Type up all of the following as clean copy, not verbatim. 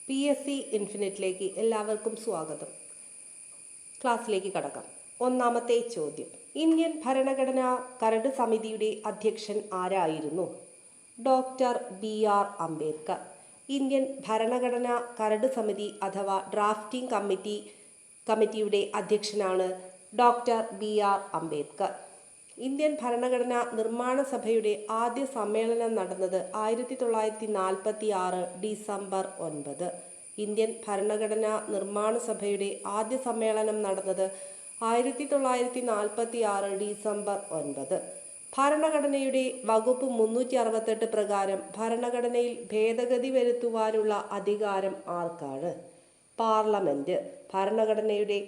PSC ഇൻഫിനിറ്റിലേക്ക് എല്ലാവർക്കും സ്വാഗതം. ക്ലാസ്സിലേക്ക് കടക്കാം. ഒന്നാമത്തെ ചോദ്യം, ഇന്ത്യൻ ഭരണഘടനാ കരട് സമിതിയുടെ അധ്യക്ഷൻ ആരായിരുന്നു? Doctor BR Ambedkar. ഇന്ത്യൻ ഭരണഘടനാ കരട് സമിതി അഥവാ ഡ്രാഫ്റ്റിംഗ് കമ്മിറ്റിയുടെ അധ്യക്ഷനാണ് ഡോക്ടർ BR അംബേദ്കർ. ഇന്ത്യൻ ഭരണഘടനാ നിർമ്മാണ സഭയുടെ ആദ്യ സമ്മേളനം നടന്നത് 1946 ഡിസംബർ 9. ഇന്ത്യൻ ഭരണഘടനാ നിർമ്മാണ സഭയുടെ ആദ്യ സമ്മേളനം നടന്നത് 1946 ഡിസംബർ 9. ഭരണഘടനയുടെ വകുപ്പ് 368 പ്രകാരം ഭരണഘടനയിൽ ഭേദഗതി വരുത്തുവാനുള്ള അധികാരം ആർക്കാണ്? പാർലമെന്റ്. ഭരണഘടനയുടെ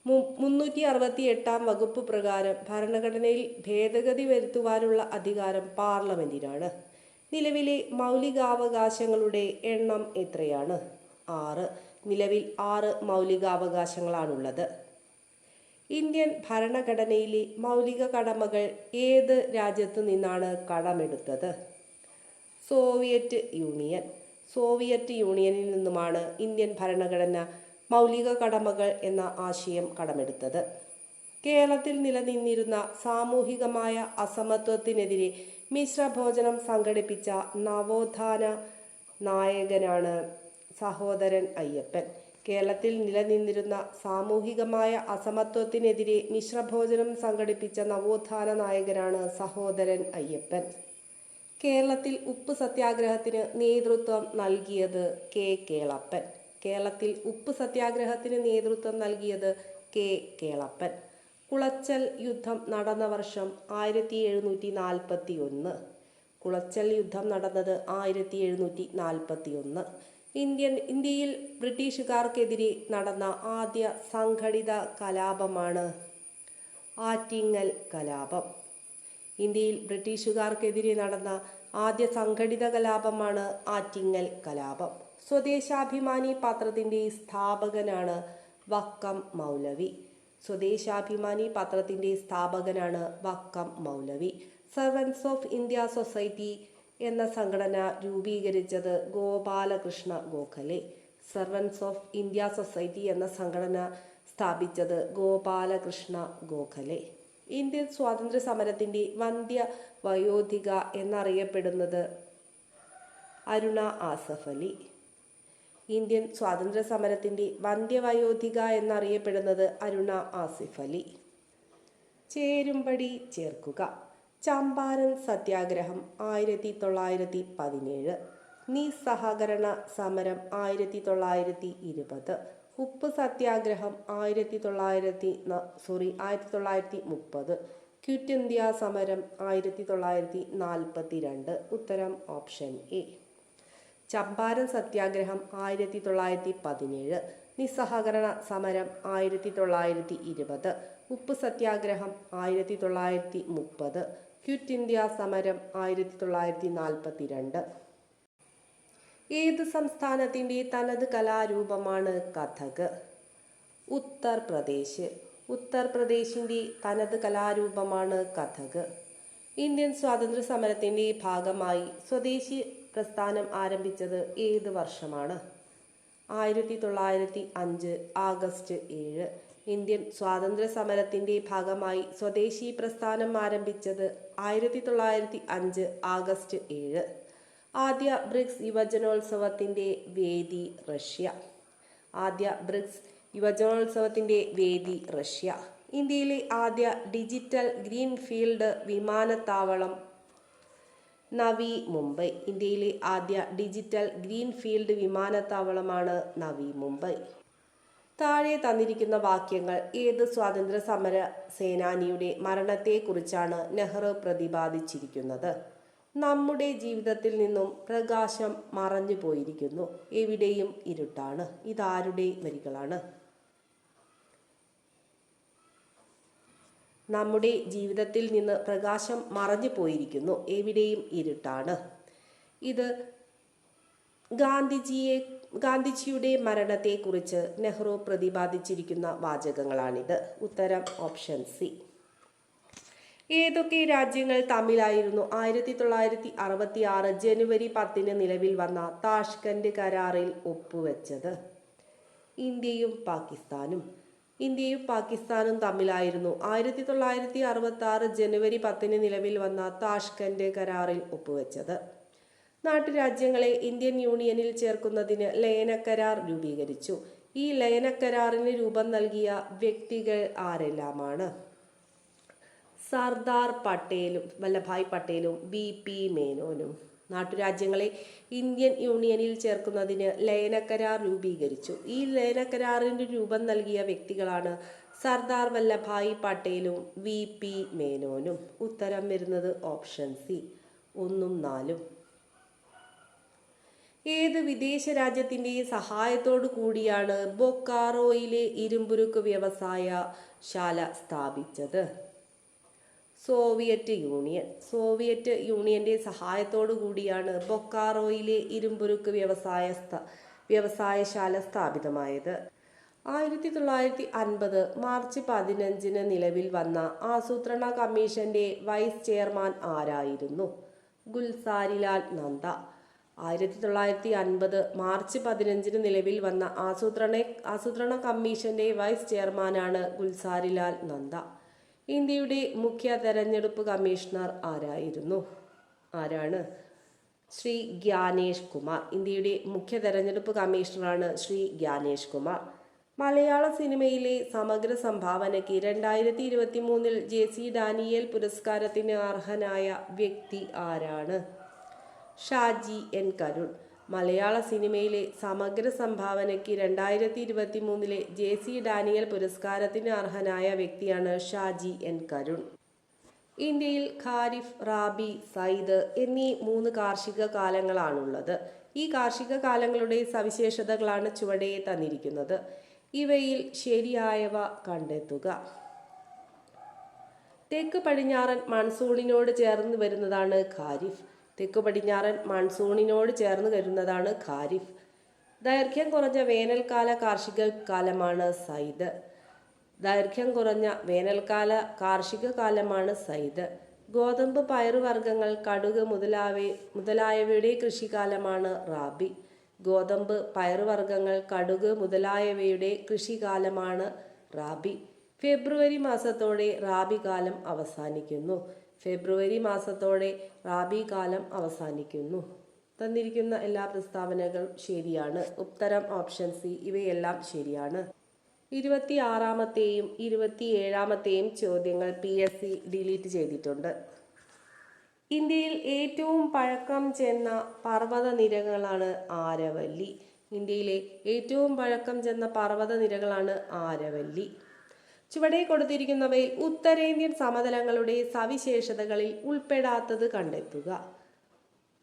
368 വകുപ്പ് പ്രകാരം ഭരണഘടനയിൽ ഭേദഗതി വരുത്തുവാനുള്ള അധികാരം പാർലമെന്റിനാണ്. നിലവിലെ മൗലികാവകാശങ്ങളുടെ എണ്ണം എത്രയാണ്? 6. നിലവിൽ 6 മൗലികാവകാശങ്ങളാണുള്ളത്. ഇന്ത്യൻ ഭരണഘടനയിലെ മൗലിക കടമകൾ ഏത് രാജ്യത്തു നിന്നാണ് കടമെടുത്തത്? Soviet union. സോവിയറ്റ് യൂണിയനിൽ നിന്നുമാണ് ഇന്ത്യൻ ഭരണഘടന മൗലിക കടമകൾ എന്ന ആശയം കടമെടുത്തത്. കേരളത്തിൽ നിലനിന്നിരുന്ന സാമൂഹികമായ അസമത്വത്തിനെതിരെ മിശ്രഭോജനം സംഘടിപ്പിച്ച നവോത്ഥാന നായകനാണ് സഹോദരൻ അയ്യപ്പൻ. കേരളത്തിൽ നിലനിന്നിരുന്ന സാമൂഹികമായ അസമത്വത്തിനെതിരെ മിശ്രഭോജനം സംഘടിപ്പിച്ച നവോത്ഥാന നായകനാണ് സഹോദരൻ അയ്യപ്പൻ. കേരളത്തിൽ ഉപ്പ് സത്യാഗ്രഹത്തിന് നേതൃത്വം നൽകിയത് കേളപ്പൻ. കേരളത്തിൽ ഉപ്പ് സത്യാഗ്രഹത്തിന് നേതൃത്വം നൽകിയത് കേളപ്പൻ. കുളച്ചൽ യുദ്ധം നടന്ന വർഷം 1741. കുളച്ചൽ യുദ്ധം നടന്നത് 1741. ഇന്ത്യയിൽ ബ്രിട്ടീഷുകാർക്കെതിരെ നടന്ന ആദ്യ സംഘടിത കലാപമാണ് ആറ്റിങ്ങൽ കലാപം. ഇന്ത്യയിൽ ബ്രിട്ടീഷുകാർക്കെതിരെ നടന്ന ആദ്യ സംഘടിത കലാപമാണ് ആറ്റിങ്ങൽ കലാപം. സ്വദേശാഭിമാനി പത്രത്തിൻ്റെ സ്ഥാപകനാണ് വക്കം മൗലവി. സ്വദേശാഭിമാനി പത്രത്തിൻ്റെ സ്ഥാപകനാണ് വക്കം മൗലവി. സർവൻസ് ഓഫ് ഇന്ത്യ സൊസൈറ്റി എന്ന സംഘടന രൂപീകരിച്ചത് Gopalakrishna Gokhale. Servants of India society എന്ന സംഘടന സ്ഥാപിച്ചത് ഗോപാലകൃഷ്ണ ഗോഖലെ. ഇന്ത്യൻ സ്വാതന്ത്ര്യ സമരത്തിൻ്റെ വന്ധ്യ വയോധിക എന്നറിയപ്പെടുന്നത് അരുണ ആസഫ് അലി. ഇന്ത്യൻ സ്വാതന്ത്ര്യ സമരത്തിൻ്റെ വന്ധ്യവയോധിക എന്നറിയപ്പെടുന്നത് അരുണ ആസിഫ് അലി. ചേരുംപടി ചേർക്കുക. ചമ്പാരൻ സത്യാഗ്രഹം 1917. നിസ്സഹകരണ സമരം 1920. ഉപ്പ് സത്യാഗ്രഹം 1930. ക്വിറ്റ് ഇന്ത്യ സമരം 1942. ഉത്തരം ഓപ്ഷൻ എ. ചമ്പാരൻ സത്യാഗ്രഹം 1917. നിസ്സഹകരണ സമരം 1920. ഉപ്പ് സത്യാഗ്രഹം 1930. ക്വിറ്റ് ഇന്ത്യ സമരം 1942. ഏത് സംസ്ഥാനത്തിൻ്റെ തനത് കലാരൂപമാണ് കഥക്? ഉത്തർപ്രദേശ്. ഉത്തർപ്രദേശിൻ്റെ തനത് കലാരൂപമാണ് കഥക്. ഇന്ത്യൻ സ്വാതന്ത്ര്യ സമരത്തിൻ്റെ ഭാഗമായി സ്വദേശി പ്രസ്ഥാനം ആരംഭിച്ചത് ഏത് വർഷമാണ്? 1905 ആഗസ്റ്റ് 7. ഇന്ത്യൻ സ്വാതന്ത്ര്യ സമരത്തിൻ്റെ ഭാഗമായി സ്വദേശി പ്രസ്ഥാനം ആരംഭിച്ചത് 1905 ആഗസ്റ്റ് 7. ആദ്യ ബ്രിക്സ് യുവജനോത്സവത്തിൻ്റെ വേദി റഷ്യ. ആദ്യ ബ്രിക്സ് യുവജനോത്സവത്തിൻ്റെ വേദി റഷ്യ. ഇന്ത്യയിലെ ആദ്യ ഡിജിറ്റൽ ഗ്രീൻഫീൽഡ് വിമാനത്താവളം നവി മുംബൈ. ഇന്ത്യയിലെ ആദ്യ ഡിജിറ്റൽ ഗ്രീൻഫീൽഡ് വിമാനത്താവളമാണ് നവി മുംബൈ. താഴെ തന്നിരിക്കുന്ന വാക്യങ്ങൾ ഏത് സ്വാതന്ത്ര്യ സമര സേനാനിയുടെ മരണത്തെക്കുറിച്ചാണ് നെഹ്റു പ്രതിപാദിച്ചിരിക്കുന്നത്? നമ്മുടെ ജീവിതത്തിൽ നിന്നും പ്രകാശം മറഞ്ഞു പോയിരിക്കുന്നു, എവിടെയും ഇരുട്ടാണ്. ഇതാരുടെ വരികളാണ്? നമ്മുടെ ജീവിതത്തിൽ നിന്ന് പ്രകാശം മറഞ്ഞു പോയിരിക്കുന്നു, എവിടെയും ഇരുട്ടാണ്. ഇത് ഗാന്ധിജിയുടെ മരണത്തെക്കുറിച്ച് നെഹ്റു പ്രതിപാദിച്ചിരിക്കുന്ന വാചകങ്ങളാണിത്. ഉത്തരം ഓപ്ഷൻ സി. ഏതൊക്കെ രാജ്യങ്ങൾ തമ്മിലായിരുന്നു 1966 ജനുവരി 10 നിലവിൽ വന്ന താഷ്കന്റ് കരാറിൽ ഒപ്പുവെച്ചത്? ഇന്ത്യയും പാകിസ്ഥാനും. ഇന്ത്യയും പാകിസ്ഥാനും തമ്മിലായിരുന്നു 1966 ജനുവരി 10 നിലവിൽ വന്ന താഷ്കന്റ് കരാറിൽ ഒപ്പുവെച്ചത്. നാട്ടുരാജ്യങ്ങളെ ഇന്ത്യൻ യൂണിയനിൽ ചേർക്കുന്നതിന് ലയനക്കരാർ രൂപീകരിച്ചു. ഈ ലയനക്കരാറിന് രൂപം നൽകിയ വ്യക്തികൾ ആരെല്ലാമാണ്? സർദാർ വല്ലഭായ് പട്ടേലും BP മേനോനും. നാട്ടുരാജ്യങ്ങളെ ഇന്ത്യൻ യൂണിയനിൽ ചേർക്കുന്നതിന് ലയനക്കരാർ രൂപീകരിച്ചു. ഈ ലയനക്കരാറിന് രൂപം നൽകിയ വ്യക്തികളാണ് സർദാർ വല്ലഭായ് പട്ടേലും BP മേനോനും. ഉത്തരം വരുന്നത് ഓപ്ഷൻ സി 1ഉം 4ഉം. ഏത് വിദേശ രാജ്യത്തിൻ്റെ സഹായത്തോടു കൂടിയാണ് ബൊക്കാറോയിലെ ഇരുമ്പുരുക്ക് വ്യവസായശാല സ്ഥാപിച്ചത്? Soviet union. സോവിയറ്റ് യൂണിയന്റെ സഹായത്തോടു കൂടിയാണ് ബൊക്കാറോയിലെ ഇരുമ്പുരുക്ക് വ്യവസായശാല സ്ഥാപിതമായത്. 1950 മാർച്ച് 15 നിലവിൽ വന്ന ആസൂത്രണ കമ്മീഷന്റെ വൈസ് ചെയർമാൻ ആരായിരുന്നു? ഗുൽസാരിലാൽ നന്ദ. 1950 മാർച്ച് 15 നിലവിൽ വന്ന ആസൂത്രണ കമ്മീഷന്റെ വൈസ് ചെയർമാനാണ് ഗുൽസാരിലാൽ നന്ദ. ഇന്ത്യയുടെ മുഖ്യ തെരഞ്ഞെടുപ്പ് കമ്മീഷണർ ആരാണ്? ശ്രീ ഗ്യാനേഷ് കുമാർ. ഇന്ത്യയുടെ മുഖ്യ തെരഞ്ഞെടുപ്പ് കമ്മീഷണറാണ് ശ്രീ ഗ്യാനേഷ് കുമാർ. മലയാള സിനിമയിലെ സമഗ്ര സംഭാവനയ്ക്ക് 2023 JC ഡാനിയേൽ പുരസ്കാരത്തിന് അർഹനായ വ്യക്തി ആരാണ്? ഷാജി N കരുൺ. മലയാള സിനിമയിലെ സമഗ്ര സംഭാവനയ്ക്ക് 2023 JC ഡാനിയേൽ പുരസ്കാരത്തിന് അർഹനായ വ്യക്തിയാണ് ഷാജി N കരുൺ. ഇന്ത്യയിൽ ഖാരിഫ്, റാബി, സൈദ് എന്നീ 3 കാർഷിക കാലങ്ങളാണുള്ളത്. ഈ കാർഷിക കാലങ്ങളുടെ സവിശേഷതകളാണ് ചുവടെ തന്നിരിക്കുന്നത്. ഇവയിൽ ശരിയായവ കണ്ടെത്തുക. തെക്ക് പടിഞ്ഞാറൻ മൺസൂണിനോട് ചേർന്ന് വരുന്നതാണ് ഖാരിഫ്. തെക്ക് പടിഞ്ഞാറൻ മൺസൂണിനോട് ചേർന്ന് വരുന്നതാണ് ഖാരിഫ്. ദൈർഘ്യം കുറഞ്ഞ വേനൽക്കാല കാർഷിക കാലമാണ് സൈദ്. ദൈർഘ്യം കുറഞ്ഞ വേനൽക്കാല കാർഷിക കാലമാണ് സൈദ്. ഗോതമ്പ്, പയറുവർഗ്ഗങ്ങൾ, കടുക് മുതലായവയുടെ കൃഷിക്കാലമാണ് റാബി. ഗോതമ്പ്, പയറുവർഗ്ഗങ്ങൾ, കടുക് മുതലായവയുടെ കൃഷിക്കാലമാണ് റാബി. ഫെബ്രുവരി മാസത്തോടെ റാബി കാലം അവസാനിക്കുന്നു. ഫെബ്രുവരി മാസത്തോടെ റാബി കാലം അവസാനിക്കുന്നു. തന്നിരിക്കുന്ന എല്ലാ പ്രസ്താവനകളും ശരിയാണ്. ഉത്തരം ഓപ്ഷൻ സി. ഇവയെല്ലാം ശരിയാണ്. 26ാമത്തെയും 27ാമത്തെയും ചോദ്യങ്ങൾ PSC ഡിലീറ്റ് ചെയ്തിട്ടുണ്ട്. ഇന്ത്യയിൽ ഏറ്റവും പഴക്കം ചെന്ന പർവ്വത നിരകളാണ് ആരവല്ലി. ഇന്ത്യയിലെ ഏറ്റവും പഴക്കം ചെന്ന പർവ്വത നിരകളാണ് ആരവല്ലി. ചുവടെ കൊടുത്തിരിക്കുന്നവയിൽ ഉത്തരേന്ത്യൻ സമതലങ്ങളുടെ സവിശേഷതകളിൽ ഉൾപ്പെടാത്തത് കണ്ടെത്തുക.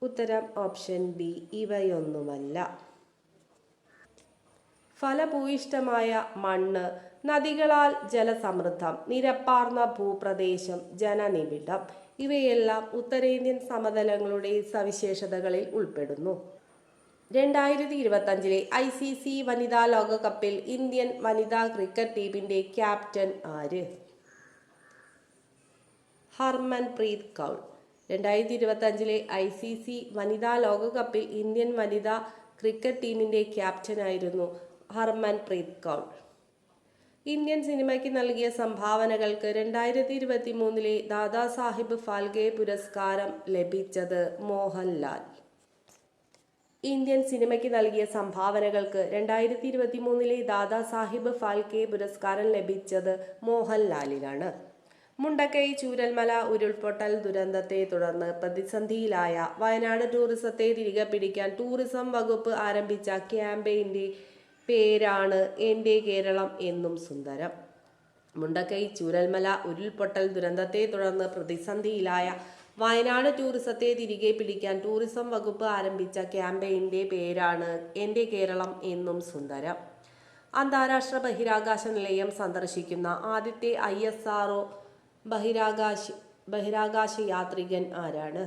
ഉത്തരം ഓപ്ഷൻ ബി. ഇവയൊന്നുമല്ല. ഫലഭൂയിഷ്ഠമായ മണ്ണ്, നദികളാൽ ജലസമൃദ്ധം, നിരപ്പാർന്ന ഭൂപ്രദേശം, ജനനിബിഡം ഇവയെല്ലാം ഉത്തരേന്ത്യൻ സമതലങ്ങളുടെ സവിശേഷതകളിൽ ഉൾപ്പെടുന്നു. 2025 ICC വനിതാ ലോകകപ്പിൽ ഇന്ത്യൻ വനിതാ ക്രിക്കറ്റ് ടീമിന്റെ ക്യാപ്റ്റൻ ആര്? ഹർമൻപ്രീത് കൗർ. 2025 ICC വനിതാ ലോകകപ്പിൽ ഇന്ത്യൻ വനിതാ ക്രിക്കറ്റ് ടീമിന്റെ ക്യാപ്റ്റനായിരുന്നു ഹർമൻപ്രീത് കൗർ. ഇന്ത്യൻ സിനിമയ്ക്ക് നൽകിയ സംഭാവനകൾക്ക് 2023 ദാദാസാഹിബ് ഫാൽക്കെ പുരസ്കാരം ലഭിച്ചത് മോഹൻലാൽ. ഇന്ത്യൻ സിനിമയ്ക്ക് നൽകിയ സംഭാവനകൾക്ക് 2023 ദാദാസാഹിബ് ഫാൽക്കെ പുരസ്കാരം ലഭിച്ചത് മോഹൻലാലിനാണ്. മുണ്ടക്കൈ ചൂരൽമല ഉരുൾപൊട്ടൽ ദുരന്തത്തെ തുടർന്ന് പ്രതിസന്ധിയിലായ വയനാട് ടൂറിസത്തെ തിരികെ പിടിക്കാൻ ടൂറിസം വകുപ്പ് ആരംഭിച്ച ക്യാമ്പയിൻ്റെ പേരാണ് എൻ്റെ കേരളം എന്നും സുന്ദരം. മുണ്ടക്കൈ ചൂരൽമല ഉരുൾപൊട്ടൽ ദുരന്തത്തെ തുടർന്ന് പ്രതിസന്ധിയിലായ വയനാട് ടൂറിസത്തെ തിരികെ പിടിക്കാൻ ടൂറിസം വകുപ്പ് ആരംഭിച്ച ക്യാമ്പയിൻ്റെ പേരാണ് എൻ്റെ കേരളം എന്നും സുന്ദരം. അന്താരാഷ്ട്ര ബഹിരാകാശ നിലയം സന്ദർശിക്കുന്ന ആദ്യത്തെ ISRO ബഹിരാകാശ യാത്രികൻ ആരാണ്?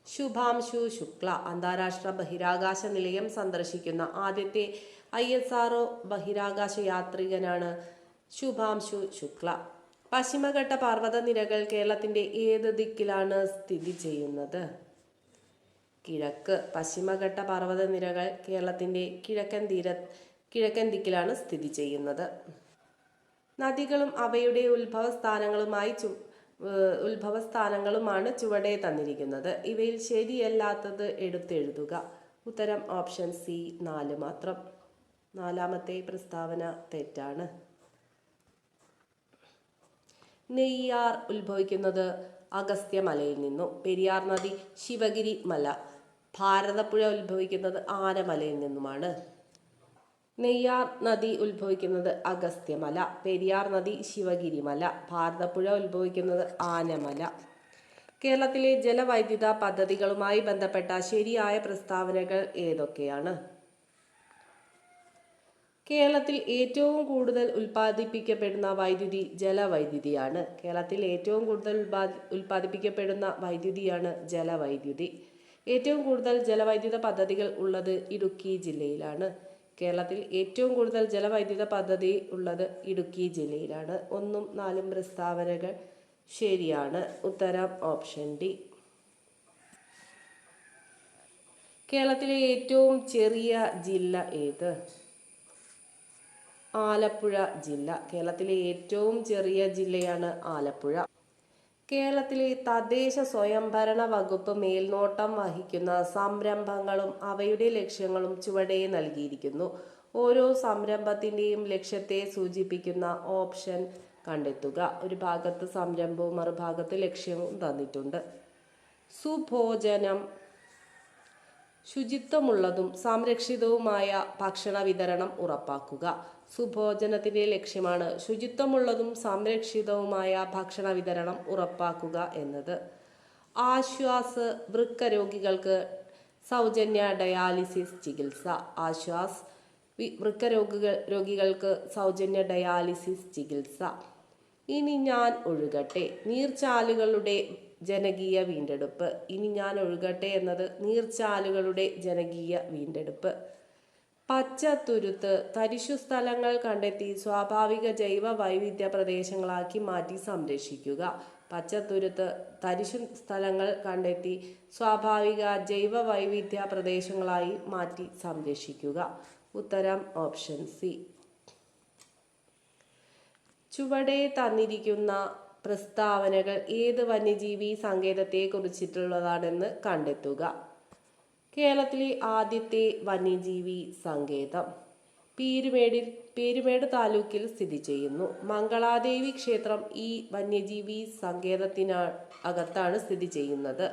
ശുഭാംശു ശുക്ല. അന്താരാഷ്ട്ര ബഹിരാകാശ നിലയം സന്ദർശിക്കുന്ന ആദ്യത്തെ ISRO ബഹിരാകാശ യാത്രികനാണ് ശുഭാംശു ശുക്ല. പശ്ചിമഘട്ട പർവ്വതനിരകൾ കേരളത്തിന്റെ ഏത് ദിക്കിലാണ് സ്ഥിതി ചെയ്യുന്നത്? കിഴക്ക്. പശ്ചിമഘട്ട പർവ്വതനിരകൾ കേരളത്തിന്റെ കിഴക്കൻ ദിക്കിലാണ് സ്ഥിതി ചെയ്യുന്നത്. നദികളും അവയുടെ ഉത്ഭവസ്ഥാനങ്ങളുമാണ് ചുവടെ തന്നിരിക്കുന്നത്. ഇവയിൽ ശരിയല്ലാത്തത് എടുത്തെഴുതുക. ഉത്തരം ഓപ്ഷൻ സി 4 മാത്രം. 4ാമത്തെ പ്രസ്താവന തെറ്റാണ്. നെയ്യാർ ഉത്ഭവിക്കുന്നത് അഗസ്ത്യമലയിൽ നിന്നും. പെരിയാർ നദി ശിവഗിരി മല. ഭാരതപ്പുഴ ഉത്ഭവിക്കുന്നത് ആനമലയിൽ നിന്നുമാണ്. നെയ്യാർ നദി ഉത്ഭവിക്കുന്നത് അഗസ്ത്യമല. പെരിയാർ നദി ശിവഗിരിമല. ഭാരതപ്പുഴ ഉത്ഭവിക്കുന്നത് ആനമല. കേരളത്തിലെ ജലവൈദ്യുത പദ്ധതികളുമായി ബന്ധപ്പെട്ട ശരിയായ പ്രസ്താവനകൾ ഏതൊക്കെയാണ്? കേരളത്തിൽ ഏറ്റവും കൂടുതൽ ഉൽപ്പാദിപ്പിക്കപ്പെടുന്ന വൈദ്യുതി ജലവൈദ്യുതിയാണ്. കേരളത്തിൽ ഏറ്റവും കൂടുതൽ ഉൽപ്പാദിപ്പിക്കപ്പെടുന്ന വൈദ്യുതിയാണ് ജലവൈദ്യുതി. ഏറ്റവും കൂടുതൽ ജലവൈദ്യുത പദ്ധതികൾ ഉള്ളത് ഇടുക്കി ജില്ലയിലാണ്. കേരളത്തിൽ ഏറ്റവും കൂടുതൽ ജലവൈദ്യുത പദ്ധതി ഉള്ളത് ഇടുക്കി ജില്ലയിലാണ്. 1ഉം 4ഉം പ്രസ്താവനകൾ ശരിയാണ്. ഉത്തരം ഓപ്ഷൻ ഡി. കേരളത്തിലെ ഏറ്റവും ചെറിയ ജില്ല ഏത്? ആലപ്പുഴ ജില്ല. കേരളത്തിലെ ഏറ്റവും ചെറിയ ജില്ലയാണ് ആലപ്പുഴ. കേരളത്തിലെ തദ്ദേശ സ്വയംഭരണ വകുപ്പ് മേൽനോട്ടം വഹിക്കുന്ന സംരംഭങ്ങളും അവയുടെ ലക്ഷ്യങ്ങളും ചുവടെ നൽകിയിരിക്കുന്നു. ഓരോ സംരംഭത്തിൻ്റെയും ലക്ഷ്യത്തെ സൂചിപ്പിക്കുന്ന ഓപ്ഷൻ കണ്ടെത്തുക. ഒരു ഭാഗത്ത് സംരംഭവും മറുഭാഗത്ത് ലക്ഷ്യവും തന്നിട്ടുണ്ട്. സുഭോജനം. ശുചിത്വമുള്ളതും സംരക്ഷിതവുമായ ഭക്ഷണ വിതരണം ഉറപ്പാക്കുക. സുഭോജനത്തിന്റെ ലക്ഷ്യമാണ് ശുചിത്വമുള്ളതും സംരക്ഷിതവുമായ ഭക്ഷണ വിതരണം ഉറപ്പാക്കുക എന്നത്. ആശ്വാസ്. വൃക്ക രോഗികൾക്ക് സൗജന്യ ഡയാലിസിസ് ചികിത്സ. ആശ്വാസ്. വൃക്ക രോഗികൾക്ക് സൗജന്യ ഡയാലിസിസ് ചികിത്സ. ഇനി ഞാൻ ഒഴുകട്ടെ. നീർച്ചാലുകളുടെ ജനകീയ വീണ്ടെടുപ്പ്. ഇനി ഞാൻ ഒഴുകട്ടെ എന്നത് നീർച്ചാലുകളുടെ ജനകീയ വീണ്ടെടുപ്പ്. പച്ചത്തുരുത്ത്. തരിശു സ്ഥലങ്ങൾ കണ്ടെത്തി സ്വാഭാവിക ജൈവ വൈവിധ്യ പ്രദേശങ്ങളാക്കി മാറ്റി സംരക്ഷിക്കുക. പച്ചത്തുരുത്ത് തരിശു സ്ഥലങ്ങൾ കണ്ടെത്തി സ്വാഭാവിക ജൈവ വൈവിധ്യ പ്രദേശങ്ങളായി മാറ്റി സംരക്ഷിക്കുക. ഉത്തരം ഓപ്ഷൻ സി. ചുവടെ തന്നിരിക്കുന്ന പ്രസ്താവനകൾ ഏത് വന്യജീവി സങ്കേതത്തെ കുറിച്ചിട്ടുള്ളതാണെന്ന് കണ്ടെത്തുക. കേരളത്തിലെ ആദ്യത്തെ വന്യജീവി സങ്കേതം പീരുമേട് താലൂക്കിൽ സ്ഥിതി ചെയ്യുന്നു. മംഗളാദേവി ക്ഷേത്രം ഈ വന്യജീവി സങ്കേതത്തിനകത്താണ് സ്ഥിതി ചെയ്യുന്നത്.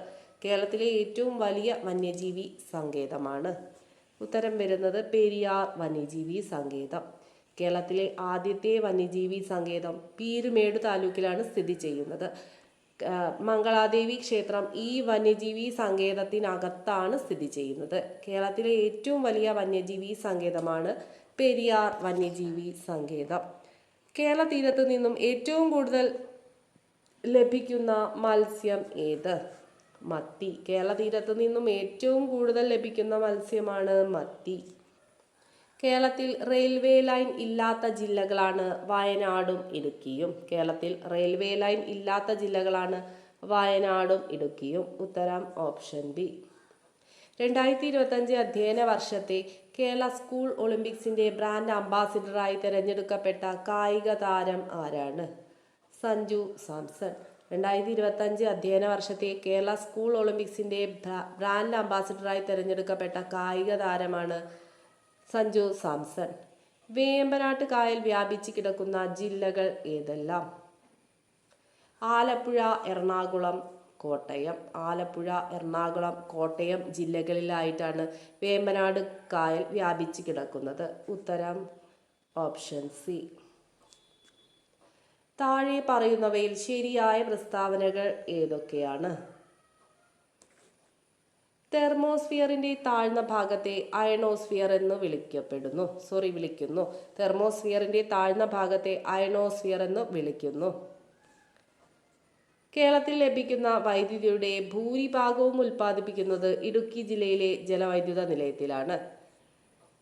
കേരളത്തിലെ ഏറ്റവും വലിയ വന്യജീവി സങ്കേതമാണ്. ഉത്തരം വരുന്നത് പെരിയാർ വന്യജീവി സങ്കേതം. കേരളത്തിലെ ആദ്യത്തെ വന്യജീവി സങ്കേതം പീരുമേട് താലൂക്കിലാണ് സ്ഥിതി ചെയ്യുന്നത്. മംഗളാദേവി ക്ഷേത്രം ഈ വന്യജീവി സങ്കേതത്തിനകത്താണ് സ്ഥിതി ചെയ്യുന്നത്. കേരളത്തിലെ ഏറ്റവും വലിയ വന്യജീവി സങ്കേതമാണ് പെരിയാർ വന്യജീവി സങ്കേതം. കേരള തീരത്ത് നിന്നും ഏറ്റവും കൂടുതൽ ലഭിക്കുന്ന മത്സ്യം ഏത്? മത്തി. കേരള തീരത്ത് നിന്നും ഏറ്റവും കൂടുതൽ ലഭിക്കുന്ന മത്സ്യമാണ് മത്തി. കേരളത്തിൽ റെയിൽവേ ലൈൻ ഇല്ലാത്ത ജില്ലകളാണ് വയനാടും ഇടുക്കിയും. കേരളത്തിൽ റെയിൽവേ ലൈൻ ഇല്ലാത്ത ജില്ലകളാണ് വയനാടും ഇടുക്കിയും. ഉത്തരം ഓപ്ഷൻ ബി. 2025 അധ്യയന വർഷത്തെ കേരള സ്കൂൾ ഒളിമ്പിക്സിന്റെ ബ്രാൻഡ് അംബാസിഡറായി തിരഞ്ഞെടുക്കപ്പെട്ട കായിക താരം ആരാണ്? സഞ്ജു സാംസൺ. 2025 അധ്യയന വർഷത്തെ കേരള സ്കൂൾ ഒളിമ്പിക്സിന്റെ ബ്രാൻഡ് അംബാസിഡറായി തിരഞ്ഞെടുക്കപ്പെട്ട കായിക താരമാണ് സഞ്ജു സാംസൺ. വേമ്പനാട്ട് കായൽ വ്യാപിച്ചു കിടക്കുന്ന ജില്ലകൾ ഏതെല്ലാം? ആലപ്പുഴ, എറണാകുളം, കോട്ടയം. ആലപ്പുഴ, എറണാകുളം, കോട്ടയം ജില്ലകളിലായിട്ടാണ് വേമ്പനാട് കായൽ വ്യാപിച്ചു കിടക്കുന്നത്. ഉത്തരം ഓപ്ഷൻ സി. താഴെ പറയുന്നവയിൽ ശരിയായ പ്രസ്താവനകൾ ഏതൊക്കെയാണ്? തെർമോസ്ഫിയറിന്റെ താഴ്ന്ന ഭാഗത്തെ അയണോസ്ഫിയർ എന്ന് വിളിക്കുന്നു. തെർമോസ്ഫിയറിന്റെ താഴ്ന്ന ഭാഗത്തെ അയണോസ്ഫിയർ എന്ന് വിളിക്കുന്നു. കേരളത്തിൽ ലഭിക്കുന്ന വൈദ്യുതിയുടെ ഭൂരിഭാഗവും ഉൽപ്പാദിപ്പിക്കുന്നത് ഇടുക്കി ജില്ലയിലെ ജലവൈദ്യുത നിലയത്തിലാണ്.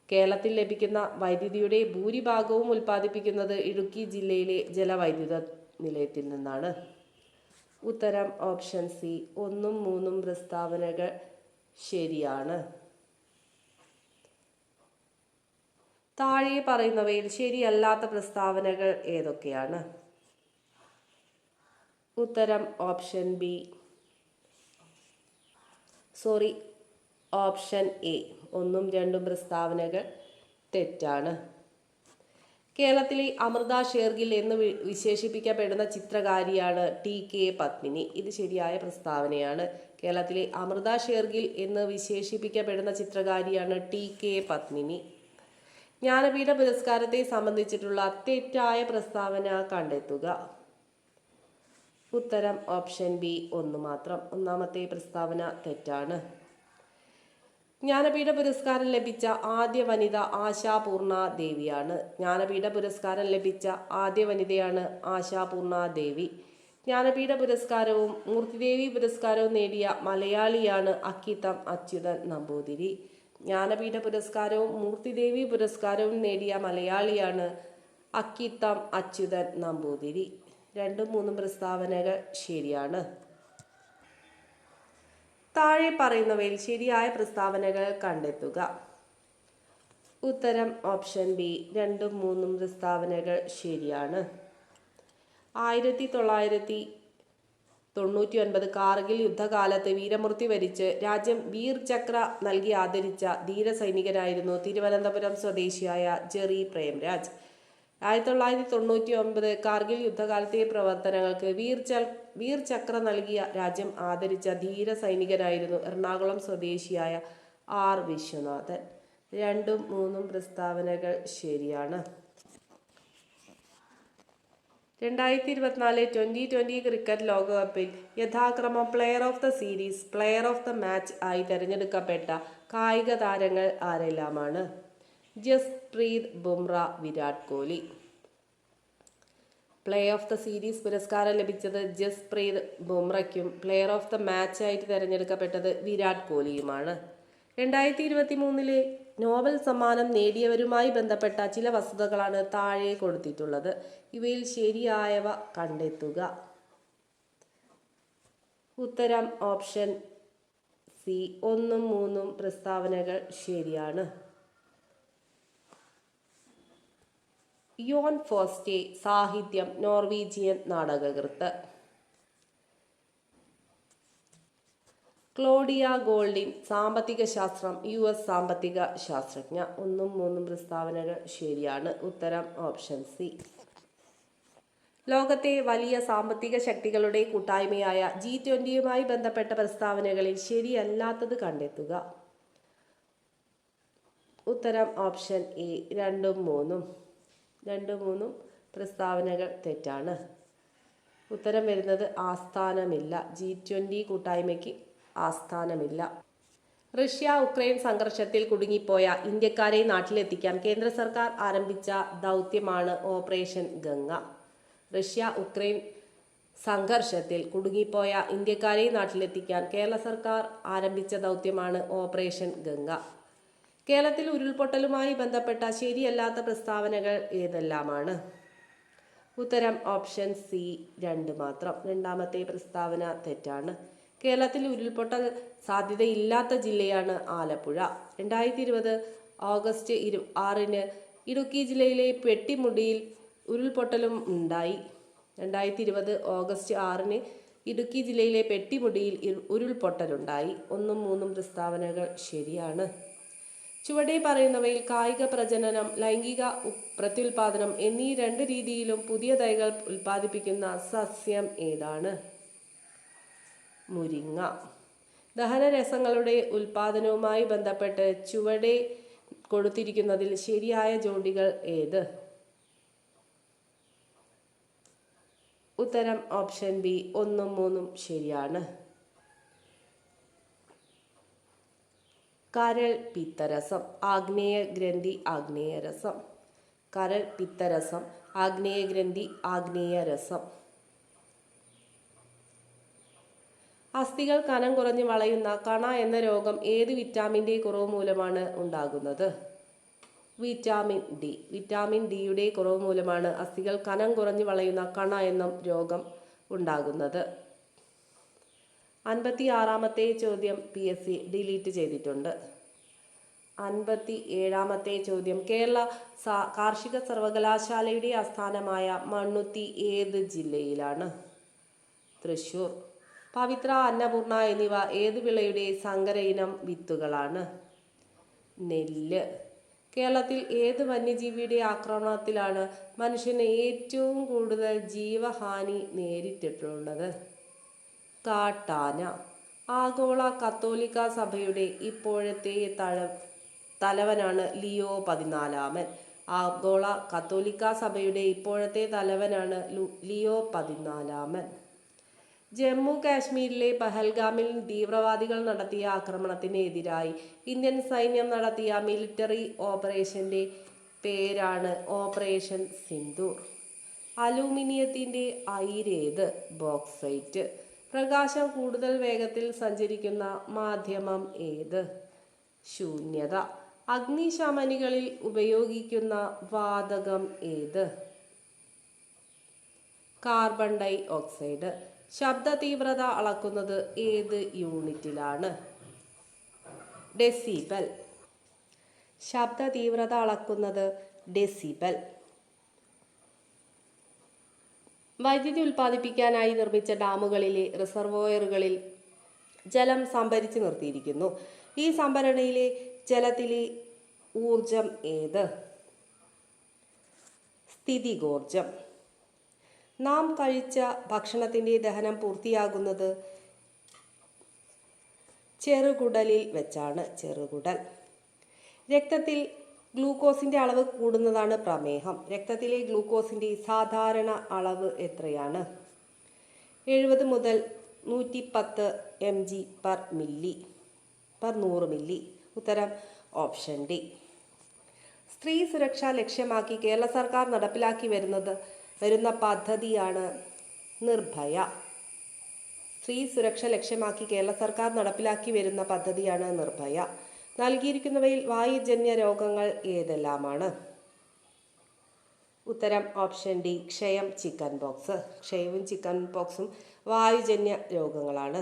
കേരളത്തിൽ ലഭിക്കുന്ന വൈദ്യുതിയുടെ ഭൂരിഭാഗവും ഉൽപ്പാദിപ്പിക്കുന്നത് ഇടുക്കി ജില്ലയിലെ ജലവൈദ്യുത നിലയത്തിൽ നിന്നാണ്? ഉത്തരം ഓപ്ഷൻ സി 1ഉം 3ഉം പ്രസ്താവനകൾ ശരിയാണ്. താഴെ പറയുന്നവയിൽ ശരിയല്ലാത്ത പ്രസ്താവനകൾ ഏതൊക്കെയാണ്? ഉത്തരം ഓപ്ഷൻ ഓപ്ഷൻ എ 1ഉം 2ഉം പ്രസ്താവനകൾ തെറ്റാണ്. കേരളത്തിലെ അമൃത ഷേർഗിൽ എന്ന് വിശേഷിപ്പിക്കപ്പെടുന്ന ചിത്രകാരിയാണ് ടി.കെ. പത്മിനി. ഇത് ശരിയായ പ്രസ്താവനയാണ്. കേരളത്തിലെ അമൃത ഷേർഗിൽ എന്ന് വിശേഷിപ്പിക്കപ്പെടുന്ന ചിത്രകാരിയാണ് ടി.കെ. പത്മിനി. ജ്ഞാനപീഠ പുരസ്കാരത്തെ സംബന്ധിച്ചിട്ടുള്ള തെറ്റായ പ്രസ്താവന കണ്ടെത്തുക. ഉത്തരം ഓപ്ഷൻ ബി 1 മാത്രം. ഒന്നാമത്തെ പ്രസ്താവന തെറ്റാണ്. ജ്ഞാനപീഠ പുരസ്കാരം ലഭിച്ച ആദ്യ വനിത ആശാപൂർണ ദേവിയാണ്. ജ്ഞാനപീഠ പുരസ്കാരം ലഭിച്ച ആദ്യ വനിതയാണ് ആശാപൂർണ ദേവി. ജ്ഞാനപീഠ പുരസ്കാരവും മൂർത്തിദേവി പുരസ്കാരവും നേടിയ മലയാളിയാണ് അക്കിത്തം അച്യുതൻ നമ്പൂതിരി. ജ്ഞാനപീഠ പുരസ്കാരവും മൂർത്തിദേവി പുരസ്കാരവും നേടിയ മലയാളിയാണ് അക്കിത്തം അച്യുതൻ നമ്പൂതിരി. 2ഉം 3ഉം പ്രസ്താവനകൾ ശരിയാണ്. താഴെ പറയുന്നവയിൽ ശരിയായ പ്രസ്താവനകൾ കണ്ടെത്തുക. ഉത്തരം ഓപ്ഷൻ ബി 2ഉം 3ഉം പ്രസ്താവനകൾ ശരിയാണ്. 1999 കാർഗിൽ യുദ്ധകാലത്ത് വീരമൃത്യു വരിച്ച് രാജ്യം വീർ ചക്ര നൽകി ആദരിച്ച ധീര സൈനികനായിരുന്നു തിരുവനന്തപുരം സ്വദേശിയായ ജെറി പ്രേംരാജ്. 1999 കാർഗിൽ യുദ്ധകാലത്തെ പ്രവർത്തനങ്ങൾക്ക് വീർ ചക്ര നൽകിയ രാജ്യം ആദരിച്ച ധീര സൈനികനായിരുന്നു എറണാകുളം സ്വദേശിയായ ആർ വിശ്വനാഥൻ. 2ഉം 3ഉം പ്രസ്താവനകൾ ശരിയാണ്. 2024 T20 ക്രിക്കറ്റ് ലോകകപ്പിൽ യഥാക്രമം player of the series, player of the match ആയി തെരഞ്ഞെടുക്കപ്പെട്ട കായിക താരങ്ങൾ ആരെല്ലാമാണ്? Jasprit Bumrah, Virat Kohli. Player of the series പുരസ്കാരം ലഭിച്ചത് ജസ്പ്രീത് ബുംറയ്ക്കും പ്ലെയർ ഓഫ് ദ മാച്ച് ആയിട്ട് തിരഞ്ഞെടുക്കപ്പെട്ടത് വിരാട് കോഹ്ലിയുമാണ്. 2023 നോബൽ സമ്മാനം നേടിയവരുമായി ബന്ധപ്പെട്ട ചില വസ്തുതകളാണ് താഴെ കൊടുത്തിട്ടുള്ളത്. ഇവയിൽ ശരിയായവ കണ്ടെത്തുക. ഉത്തരം ഓപ്ഷൻ സി 1ഉം 3ഉം പ്രസ്താവനകൾ ശരിയാണ്. യോൺ ഫോസ്റ്റെ, സാഹിത്യം, നോർവീജിയൻ നാടകകൃത്ത്. ക്ലോഡിയ ഗോൾഡിൻ, സാമ്പത്തിക ശാസ്ത്രം, US സാമ്പത്തിക ശാസ്ത്രജ്ഞ. 1ഉം 3ഉം പ്രസ്താവനകൾ ശരിയാണ്. ഉത്തരം ഓപ്ഷൻ സി. ലോകത്തെ വലിയ സാമ്പത്തിക ശക്തികളുടെ കൂട്ടായ്മയായ G20യുമായി ബന്ധപ്പെട്ട പ്രസ്താവനകളിൽ ശരിയല്ലാത്തത് കണ്ടെത്തുക. ഉത്തരം ഓപ്ഷൻ എ 2ഉം 3ഉം പ്രസ്താവനകൾ തെറ്റാണ്. ഉത്തരം വരുന്നത് ആസ്ഥാനമില്ല. G20 കൂട്ടായ്മയ്ക്ക് ആസ്ഥാനമില്ല. റഷ്യ ഉക്രൈൻ സംഘർഷത്തിൽ കുടുങ്ങിപ്പോയ ഇന്ത്യക്കാരെ നാട്ടിലെത്തിക്കാൻ കേന്ദ്ര സർക്കാർ ആരംഭിച്ച ദൗത്യമാണ് ഓപ്പറേഷൻ ഗംഗ. റഷ്യ ഉക്രൈൻ സംഘർഷത്തിൽ കുടുങ്ങിപ്പോയ ഇന്ത്യക്കാരെ നാട്ടിലെത്തിക്കാൻ കേരള സർക്കാർ ആരംഭിച്ച ദൗത്യമാണ് ഓപ്പറേഷൻ ഗംഗ. കേരളത്തിൽ ഉരുൾപൊട്ടലുമായി ബന്ധപ്പെട്ട ശരിയല്ലാത്ത പ്രസ്താവനകൾ ഏതെല്ലാമാണ്? ഉത്തരം ഓപ്ഷൻ സി 2 മാത്രം. 2ാമത്തെ പ്രസ്താവന തെറ്റാണ്. കേരളത്തിൽ ഉരുൾപൊട്ടൽ സാധ്യതയില്ലാത്ത ജില്ലയാണ് ആലപ്പുഴ. 2020 ഓഗസ്റ്റ് 6 ഇടുക്കി ജില്ലയിലെ പെട്ടിമുടിയിൽ ഉരുൾപൊട്ടലും ഉണ്ടായി. 2020 ഓഗസ്റ്റ് 6 ഇടുക്കി ജില്ലയിലെ പെട്ടിമുടിയിൽ ഉരുൾപൊട്ടലുണ്ടായി. 1ഉം 3ഉം പ്രസ്താവനകൾ ശരിയാണ്. ചുവടെ പറയുന്നവയിൽ കായിക പ്രജനനം, ലൈംഗിക പ്രത്യുൽപാദനം എന്നീ 2 രീതിയിലും പുതിയ തൈകൾ ഉൽപ്പാദിപ്പിക്കുന്ന സസ്യം ഏതാണ്? മുരിങ്ങ. ദഹനരസങ്ങളുടെ ഉൽപാദനവുമായി ബന്ധപ്പെട്ട് ചുവടെ കൊടുത്തിരിക്കുന്നതിൽ ശരിയായ ജോഡികൾ ഏത്? ഉത്തരം ഓപ്ഷൻ ബി 1ഉം 3ഉം ശരിയാണ്. കരൾ പിത്തരസം, ആഗ്നേയ ഗ്രന്ഥി ആഗ്നേയരസം. കരൾ പിത്തരസം, ആഗ്നേയ ഗ്രന്ഥി ആഗ്നേയരസം. അസ്ഥികൾ കനം കുറഞ്ഞ് വളയുന്ന കണ എന്ന രോഗം ഏത് വിറ്റാമിൻ്റെ കുറവ് മൂലമാണ് ഉണ്ടാകുന്നത്? Vitamin D. വിറ്റാമിൻ ഡിയുടെ കുറവ് മൂലമാണ് അസ്ഥികൾ കനം കുറഞ്ഞു വളയുന്ന കണ എന്ന രോഗം ഉണ്ടാകുന്നത്. 56-ാമത്തെ ചോദ്യം PSC ഡിലീറ്റ് ചെയ്തിട്ടുണ്ട്. 57-ാമത്തെ ചോദ്യം കേരള കാർഷിക സർവകലാശാലയുടെ ആസ്ഥാനമായ മണ്ണുത്തി ഏത് ജില്ലയിലാണ്? തൃശ്ശൂർ. പവിത്ര, അന്നപൂർണ എന്നിവ ഏത് വിളയുടെ സങ്കര ഇനം വിത്തുകളാണ്? നെല്ല്. കേരളത്തിൽ ഏത് വന്യജീവിയുടെ ആക്രമണത്തിലാണ് മനുഷ്യന് ഏറ്റവും കൂടുതൽ ജീവഹാനി നേരിട്ടിട്ടുള്ളത്? കാട്ടാന. ആഗോള കത്തോലിക്ക സഭയുടെ ഇപ്പോഴത്തെ തലവനാണ് ലിയോ 14. ആഗോള കത്തോലിക്ക സഭയുടെ ഇപ്പോഴത്തെ തലവനാണ് ലിയോ 14. ജമ്മു കാശ്മീരിലെ പഹൽഗാമിൽ തീവ്രവാദികൾ നടത്തിയ ആക്രമണത്തിന് എതിരായി ഇന്ത്യൻ സൈന്യം നടത്തിയ മിലിറ്ററി ഓപ്പറേഷന്റെ പേരാണ് ഓപ്പറേഷൻ സിന്ദൂർ. അലൂമിനിയത്തിന്റെ അയിരേത്? ബോക്സൈറ്റ്. പ്രകാശം കൂടുതൽ വേഗത്തിൽ സഞ്ചരിക്കുന്ന മാധ്യമം ഏത്? ശൂന്യത. അഗ്നിശമനികളിൽ ഉപയോഗിക്കുന്ന വാതകം ഏത്? Carbon dioxide. ശബ്ദ തീവ്രത അളക്കുന്നത് ഏത് യൂണിറ്റിലാണ്? ഡെസിബൽ. ശബ്ദ തീവ്രത അളക്കുന്നത് ഡെസിബൽ. വൈദ്യുതി ഉൽപ്പാദിപ്പിക്കാനായി നിർമ്മിച്ച ഡാമുകളിലെ റിസർവോയറുകളിൽ ജലം സംഭരിച്ചു നിർത്തിയിരിക്കുന്നു. ഈ സംഭരണിയിലെ ജലത്തിലെ ഊർജം ഏത്? സ്ഥിതികോർജം. നാം കഴിച്ച ഭക്ഷണത്തിൻ്റെ ദഹനം പൂർത്തിയാകുന്നത് ചെറുകുടലിൽ വെച്ചാണ്. ചെറുകുടൽ. രക്തത്തിൽ ഗ്ലൂക്കോസിൻ്റെ അളവ് കൂടുന്നതാണ് പ്രമേഹം. രക്തത്തിലെ ഗ്ലൂക്കോസിൻ്റെ സാധാരണ അളവ് എത്രയാണ്? 70 മുതൽ 110 mg/100 മില്ലി. ഉത്തരം ഓപ്ഷൻ ഡി. സ്ത്രീ സുരക്ഷ ലക്ഷ്യമാക്കി കേരള സർക്കാർ നടപ്പിലാക്കി വരുന്ന പദ്ധതിയാണ് നിർഭയ. സ്ത്രീ സുരക്ഷ ലക്ഷ്യമാക്കി കേരള സർക്കാർ നടപ്പിലാക്കി വരുന്ന പദ്ധതിയാണ് നിർഭയ. നൽകിയിരിക്കുന്നവയിൽ വായുജന്യ രോഗങ്ങൾ ഏതെല്ലാമാണ്? ഉത്തരം ഓപ്ഷൻ ഡി. ക്ഷയം, ചിക്കൻ പോക്സ്. ക്ഷയവും ചിക്കൻ പോക്സും വായുജന്യ രോഗങ്ങളാണ്.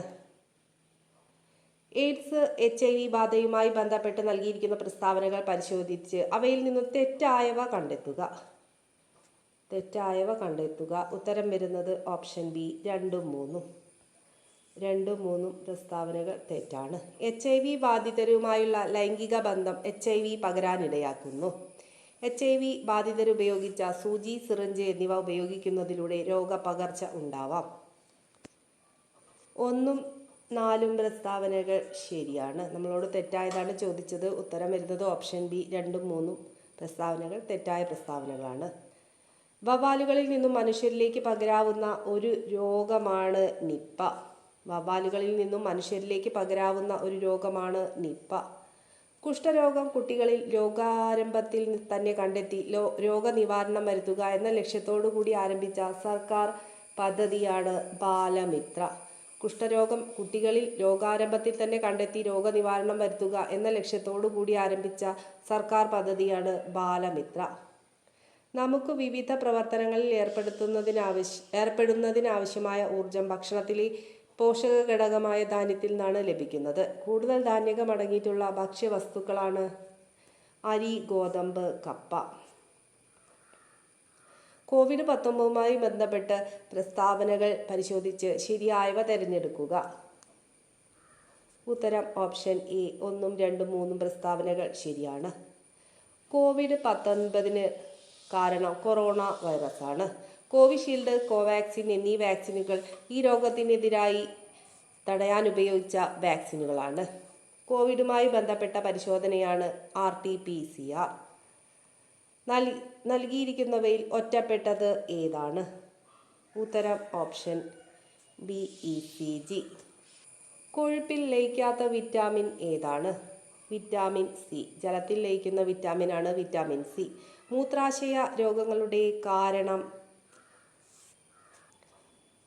എയ്ഡ്സ്, HIV ബാധയുമായി ബന്ധപ്പെട്ട് നൽകിയിരിക്കുന്ന പ്രസ്താവനകൾ പരിശോധിച്ച് അവയിൽ നിന്നും തെറ്റായവ കണ്ടെത്തുക. ഉത്തരം വരുന്നത് ഓപ്ഷൻ ബി. 2-3 പ്രസ്താവനകൾ തെറ്റാണ്. HIV ബാധിതരുമായുള്ള ലൈംഗിക ബന്ധം HIV പകരാനിടയാക്കുന്നു. HIV ബാധിതരുപയോഗിച്ച സൂചി, സിറിഞ്ച് എന്നിവ ഉപയോഗിക്കുന്നതിലൂടെ രോഗപകർച്ച ഉണ്ടാവാം. 1-4 പ്രസ്താവനകൾ ശരിയാണ്. നമ്മളോട് തെറ്റായതാണ് ചോദിച്ചത്. ഉത്തരം വരുന്നത് ഓപ്ഷൻ ബി. 2-3 പ്രസ്താവനകൾ തെറ്റായ പ്രസ്താവനകളാണ്. വവ്വാലുകളിൽ നിന്നും മനുഷ്യരിലേക്ക് പകരാവുന്ന ഒരു രോഗമാണ് നിപ്പ. കുഷ്ഠരോഗം കുട്ടികളിൽ രോഗാരംഭത്തിൽ തന്നെ കണ്ടെത്തി രോഗനിവാരണം വരുത്തുക എന്ന ലക്ഷ്യത്തോടു കൂടി ആരംഭിച്ച സർക്കാർ പദ്ധതിയാണ് ബാലമിത്ര. കുഷ്ഠരോഗം കുട്ടികളിൽ രോഗാരംഭത്തിൽ തന്നെ കണ്ടെത്തി രോഗനിവാരണം വരുത്തുക എന്ന ലക്ഷ്യത്തോടു കൂടി ആരംഭിച്ച സർക്കാർ പദ്ധതിയാണ് ബാലമിത്ര. നമുക്ക് വിവിധ പ്രവർത്തനങ്ങളിൽ ഏർപ്പെടുന്നതിനാവശ്യമായ ഊർജം ഭക്ഷണത്തിലെ പോഷക ഘടകമായ ധാന്യത്തിൽ നിന്നാണ് ലഭിക്കുന്നത്. കൂടുതൽ ധാന്യകം അടങ്ങിയിട്ടുള്ള ഭക്ഷ്യവസ്തുക്കളാണ് അരി, ഗോതമ്പ്, കപ്പ. COVID-19 ബന്ധപ്പെട്ട് പ്രസ്താവനകൾ പരിശോധിച്ച് ശരിയായവ തിരഞ്ഞെടുക്കുക. ഉത്തരം ഓപ്ഷൻ എ. 1-2-3 പ്രസ്താവനകൾ ശരിയാണ്. COVID-19 കാരണം കൊറോണ വൈറസാണ്. കോവിഷീൽഡ്, കോവാക്സിൻ എന്നീ വാക്സിനുകൾ ഈ രോഗത്തിനെതിരായി തടയാൻ ഉപയോഗിച്ച വാക്സിനുകളാണ്. കോവിഡുമായി ബന്ധപ്പെട്ട പരിശോധനയാണ് RT-PCR. നൽകിയിരിക്കുന്നവയിൽ ഒറ്റപ്പെട്ടത് ഏതാണ്? ഉത്തരം ഓപ്ഷൻ ബി. ECG. കൊഴുപ്പിൽ ലയിക്കാത്ത വിറ്റാമിൻ ഏതാണ്? Vitamin C. ജലത്തിൽ ലയിക്കുന്ന വിറ്റാമിനാണ് വിറ്റാമിൻ സി. മൂത്രാശയ രോഗങ്ങളുടെ കാരണം?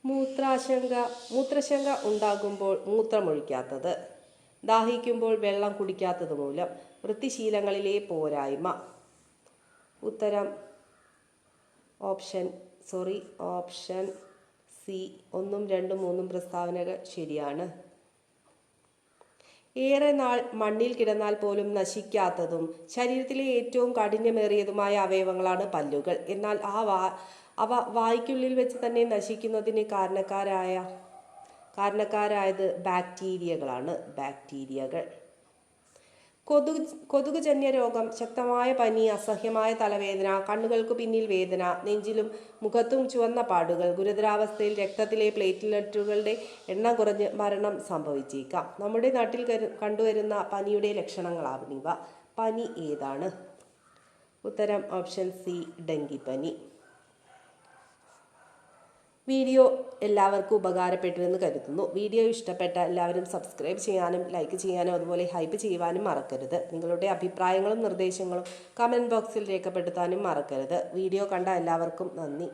മൂത്രശങ്ക ഉണ്ടാകുമ്പോൾ മൂത്രമൊഴിക്കാത്തത്, ദാഹിക്കുമ്പോൾ വെള്ളം കുടിക്കാത്തത് മൂലം, വൃത്തിശീലങ്ങളിലെ പോരായ്മ. ഉത്തരം ഓപ്ഷൻ സി 1, 2, 3 പ്രസ്താവനകൾ ശരിയാണ്. ഏറെ നാൾ മണ്ണിൽ കിടന്നാൽ പോലും നശിക്കാത്തതും ശരീരത്തിലെ ഏറ്റവും കാഠിന്യമേറിയതുമായ അവയവങ്ങളാണ് പല്ലുകൾ. എന്നാൽ അവ വായ്ക്കുള്ളിൽ വെച്ച് തന്നെ നശിക്കുന്നതിന് കാരണക്കാരായത് ബാക്ടീരിയകളാണ്. കൊതുകുജന്യ രോഗം, ശക്തമായ പനി, അസഹ്യമായ തലവേദന, കണ്ണുകൾക്ക് പിന്നിൽ വേദന, നെഞ്ചിലും മുഖത്തും ചുവന്ന പാടുകൾ, ഗുരുതരാവസ്ഥയിൽ രക്തത്തിലെ പ്ലേറ്റ്ലെറ്റുകളുടെ എണ്ണം കുറഞ്ഞ് മരണം സംഭവിച്ചേക്കാം. നമ്മുടെ നാട്ടിൽ കണ്ടുവരുന്ന പനിയുടെ ലക്ഷണങ്ങളാണിവ. പനി ഏതാണ്? ഉത്തരം ഓപ്ഷൻ സി ഡെങ്കിപ്പനി. വീഡിയോ എല്ലാവർക്കും ഉപകാരപ്പെട്ടുവെന്ന് കരുതുന്നു. വീഡിയോ ഇഷ്ടപ്പെട്ട എല്ലാവരും സബ്സ്ക്രൈബ് ചെയ്യാനും ലൈക്ക് ചെയ്യാനും അതുപോലെ ഹൈപ്പ് ചെയ്യുവാനും മറക്കരുത്. നിങ്ങളുടെ അഭിപ്രായങ്ങളും നിർദ്ദേശങ്ങളും കമൻറ്റ് ബോക്സിൽ രേഖപ്പെടുത്താനും മറക്കരുത്. വീഡിയോ കണ്ട എല്ലാവർക്കും നന്ദി.